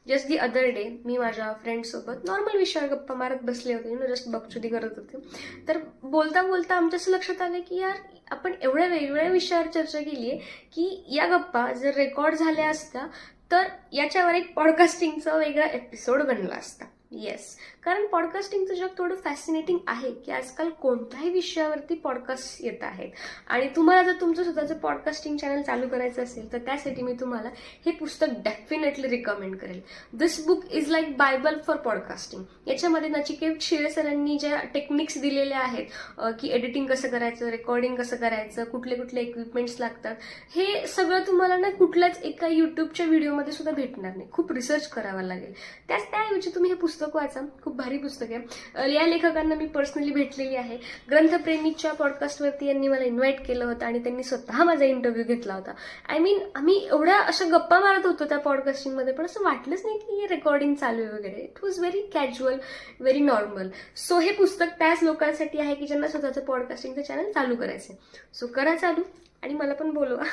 Just the other day मी माझ्या फ्रेंडसोबत normal विषयावर गप्पा मारत बसले होते, जस्ट बकचुदी करत होते. तर बोलता बोलता आमच्या असं लक्षात आलं की यार आपण एवढ्या वेगवेगळ्या विषयावर चर्चा केली आहे की या गप्पा जर रेकॉर्ड झाल्या असत्या तर याच्यावर एक पॉडकास्टिंगचा वेगळा एपिसोड बनला असता. येस, कारण पॉडकास्टिंगचं जग थोडं फॅसिनेटिंग आहे की आजकाल कोणत्याही विषयावरती पॉडकास्ट येत आहेत. आणि तुम्हाला जर तुमचं स्वतःचं पॉडकास्टिंग चॅनल चालू करायचं असेल तर त्यासाठी मी तुम्हाला हे पुस्तक डेफिनेटली रिकमेंड करेल. This book is like Bible for podcasting. याच्यामध्ये नचिकेत शिळे सरांनी ज्या टेक्निक्स दिलेल्या आहेत की एडिटिंग कसं करायचं, रेकॉर्डिंग कसं करायचं, कुठले कुठले इक्विपमेंट्स लागतात, हे सगळं तुम्हाला ना कुठल्याच एका युट्यूबच्या व्हिडिओमध्ये सुद्धा भेटणार नाही. खूप रिसर्च करावा लागेल. त्याऐवजी तुम्ही हे पुस्तक वाचा. खूप भारी पुस्तक आहे. या लेखकांना मी पर्सनली भेटलेली आहे. ग्रंथप्रेमीच्या पॉडकास्टवरती यांनी मला इन्व्हाइट केलं होतं आणि त्यांनी स्वतः माझा इंटरव्ह्यू घेतला होता. आय मीन आम्ही एवढ्या अशा गप्पा मारत होतो त्या पॉडकास्टिंगमध्ये, पण असं वाटलंच नाही की रेकॉर्डिंग चालू आहे वगैरे. It was very casual, very normal. So हे पुस्तक त्याच लोकांसाठी आहे की ज्यांना स्वतःचं पॉडकास्टिंगचं चॅनल चालू करायचं. सो करा चालू आणि मला पण बोलवा.